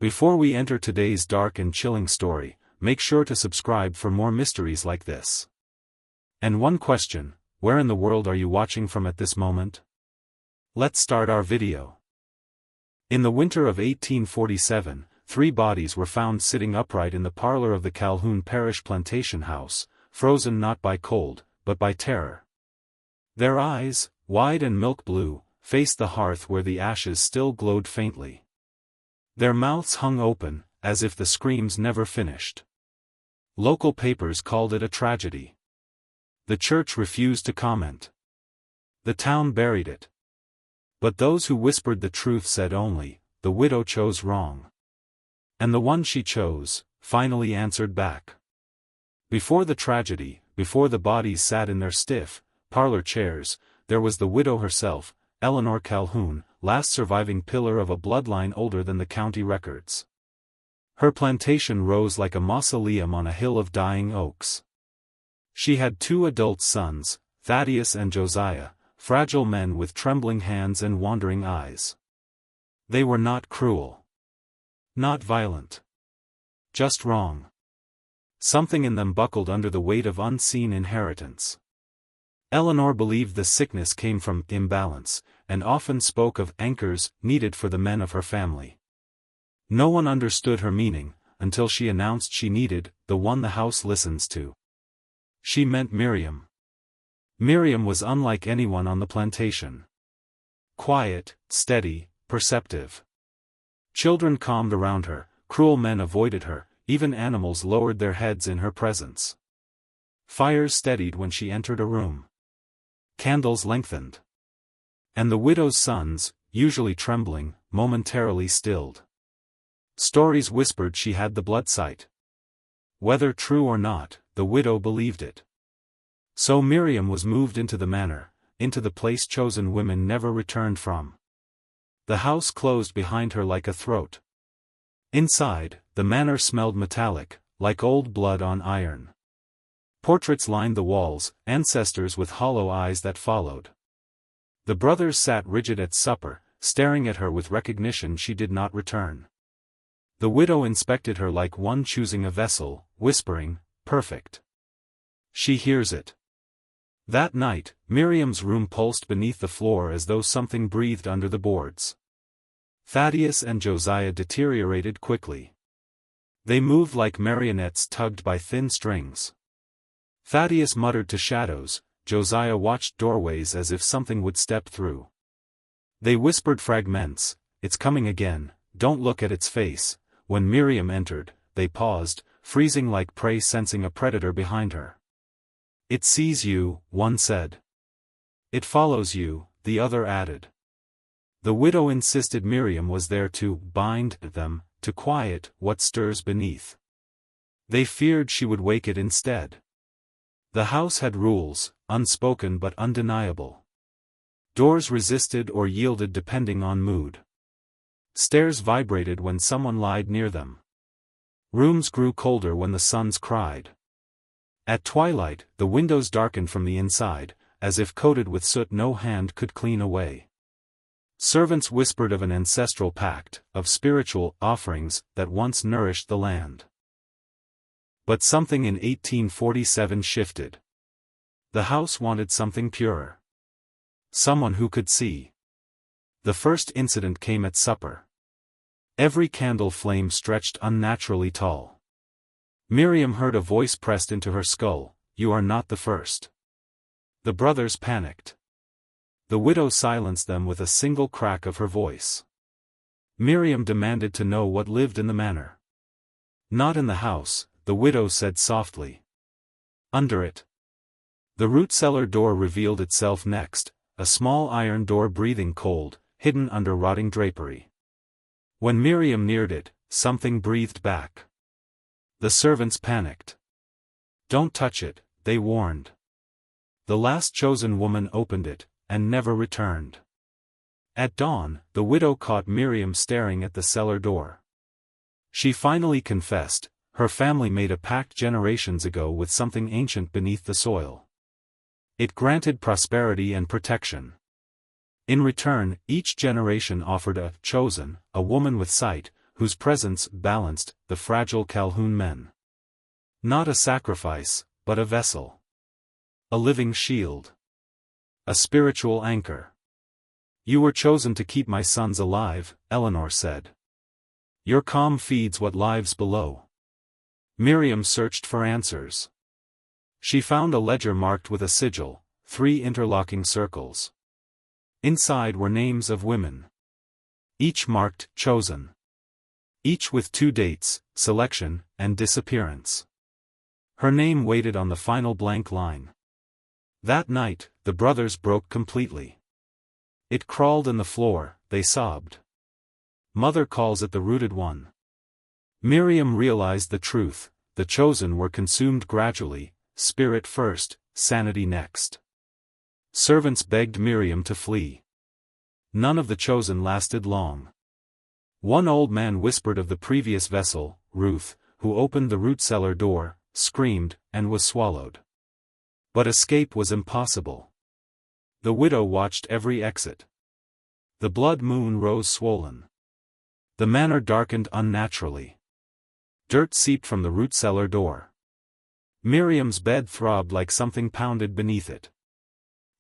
Before we enter today's dark and chilling story, make sure to subscribe for more mysteries like this. And one question, where in the world are you watching from at this moment? Let's start our video. In the winter of 1847, 3 bodies were found sitting upright in the parlor of the Calhoun Parish Plantation house, frozen not by cold, but by terror. Their eyes, wide and milk blue, faced the hearth where the ashes still glowed faintly. Their mouths hung open, as if the screams never finished. Local papers called it a tragedy. The church refused to comment. The town buried it. But those who whispered the truth said only, the widow chose wrong. And the one she chose, finally answered back. Before the tragedy, before the bodies sat in their stiff, parlor chairs, there was the widow herself, Eleanor Calhoun, last surviving pillar of a bloodline older than the county records. Her plantation rose like a mausoleum on a hill of dying oaks. She had 2 adult sons, Thaddeus and Josiah, fragile men with trembling hands and wandering eyes. They were not cruel. Not violent. Just wrong. Something in them buckled under the weight of unseen inheritance. Eleanor believed the sickness came from imbalance, and often spoke of anchors needed for the men of her family. No one understood her meaning, until she announced she needed the one the house listens to. She meant Miriam. Miriam was unlike anyone on the plantation. Quiet, steady, perceptive. Children calmed around her, cruel men avoided her, even animals lowered their heads in her presence. Fires steadied when she entered a room. Candles lengthened. And the widow's sons, usually trembling, momentarily stilled. Stories whispered she had the blood sight. Whether true or not, the widow believed it. So Miriam was moved into the manor, into the place chosen women never returned from. The house closed behind her like a throat. Inside, the manor smelled metallic, like old blood on iron. Portraits lined the walls, ancestors with hollow eyes that followed. The brothers sat rigid at supper, staring at her with recognition she did not return. The widow inspected her like one choosing a vessel, whispering, "Perfect. She hears it." That night, Miriam's room pulsed beneath the floor as though something breathed under the boards. Thaddeus and Josiah deteriorated quickly. They moved like marionettes tugged by thin strings. Thaddeus muttered to shadows, Josiah watched doorways as if something would step through. They whispered fragments, "It's coming again, don't look at its face." When Miriam entered, they paused, freezing like prey sensing a predator behind her. "It sees you," one said. "It follows you," the other added. The widow insisted Miriam was there to bind them, to quiet what stirs beneath. They feared she would wake it instead. The house had rules, unspoken but undeniable. Doors resisted or yielded depending on mood. Stairs vibrated when someone lied near them. Rooms grew colder when the sons cried. At twilight, the windows darkened from the inside, as if coated with soot no hand could clean away. Servants whispered of an ancestral pact, of spiritual offerings that once nourished the land. But something in 1847 shifted. The house wanted something purer. Someone who could see. The first incident came at supper. Every candle flame stretched unnaturally tall. Miriam heard a voice pressed into her skull, "You are not the first." The brothers panicked. The widow silenced them with a single crack of her voice. Miriam demanded to know what lived in the manor. "Not in the house," the widow said softly. "Under it." The root cellar door revealed itself next, a small iron door breathing cold, hidden under rotting drapery. When Miriam neared it, something breathed back. The servants panicked. "Don't touch it," they warned. The last chosen woman opened it, and never returned. At dawn, the widow caught Miriam staring at the cellar door. She finally confessed, her family made a pact generations ago with something ancient beneath the soil. It granted prosperity and protection. In return, each generation offered a chosen, a woman with sight, whose presence balanced the fragile Calhoun men. Not a sacrifice, but a vessel. A living shield. A spiritual anchor. "You were chosen to keep my sons alive," Eleanor said. "Your calm feeds what lives below." Miriam searched for answers. She found a ledger marked with a sigil, 3 interlocking circles. Inside were names of women. Each marked chosen. Each with 2 dates, selection, and disappearance. Her name waited on the final blank line. That night, the brothers broke completely. "It crawled in the floor," they sobbed. "Mother calls it the rooted one." Miriam realized the truth: the chosen were consumed gradually, spirit first, sanity next. Servants begged Miriam to flee. None of the chosen lasted long. One old man whispered of the previous vessel, Ruth, who opened the root cellar door, screamed, and was swallowed. But escape was impossible. The widow watched every exit. The blood moon rose swollen. The manor darkened unnaturally. Dirt seeped from the root cellar door. Miriam's bed throbbed like something pounded beneath it.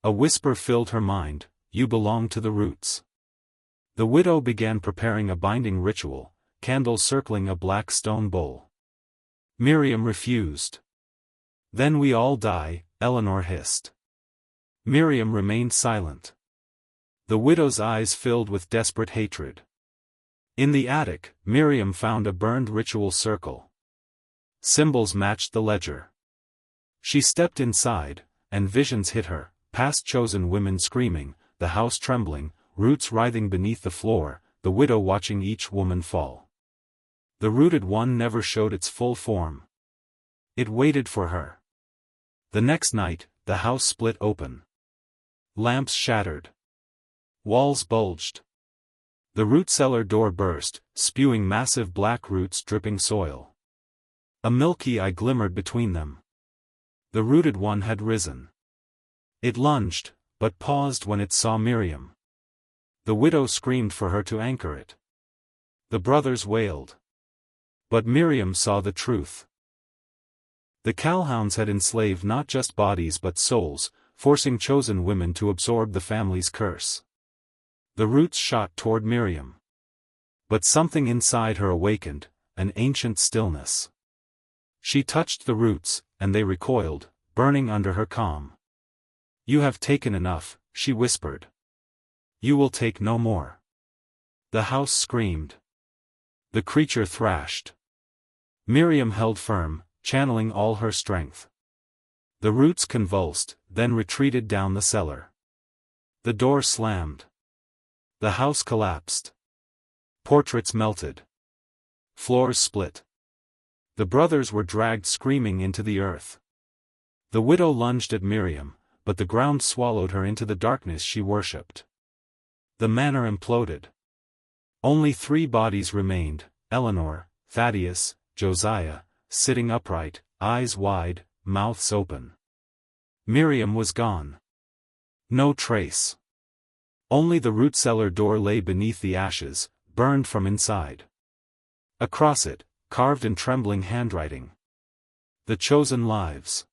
A whisper filled her mind: "You belong to the roots." The widow began preparing a binding ritual, candles circling a black stone bowl. Miriam refused. "Then we all die," Eleanor hissed. Miriam remained silent. The widow's eyes filled with desperate hatred. In the attic, Miriam found a burned ritual circle. Symbols matched the ledger. She stepped inside, and visions hit her: past chosen women screaming, the house trembling, roots writhing beneath the floor, the widow watching each woman fall. The rooted one never showed its full form. It waited for her. The next night, the house split open. Lamps shattered. Walls bulged. The root cellar door burst, spewing massive black roots dripping soil. A milky eye glimmered between them. The rooted one had risen. It lunged, but paused when it saw Miriam. The widow screamed for her to anchor it. The brothers wailed. But Miriam saw the truth. The Calhouns had enslaved not just bodies but souls, forcing chosen women to absorb the family's curse. The roots shot toward Miriam. But something inside her awakened, an ancient stillness. She touched the roots, and they recoiled, burning under her calm. "You have taken enough," she whispered. "You will take no more." The house screamed. The creature thrashed. Miriam held firm, channeling all her strength. The roots convulsed, then retreated down the cellar. The door slammed. The house collapsed. Portraits melted. Floors split. The brothers were dragged screaming into the earth. The widow lunged at Miriam, but the ground swallowed her into the darkness she worshipped. The manor imploded. Only 3 bodies remained: Eleanor, Thaddeus, Josiah, sitting upright, eyes wide, mouths open. Miriam was gone. No trace. Only the root cellar door lay beneath the ashes, burned from inside. Across it, carved in trembling handwriting: "The chosen lives."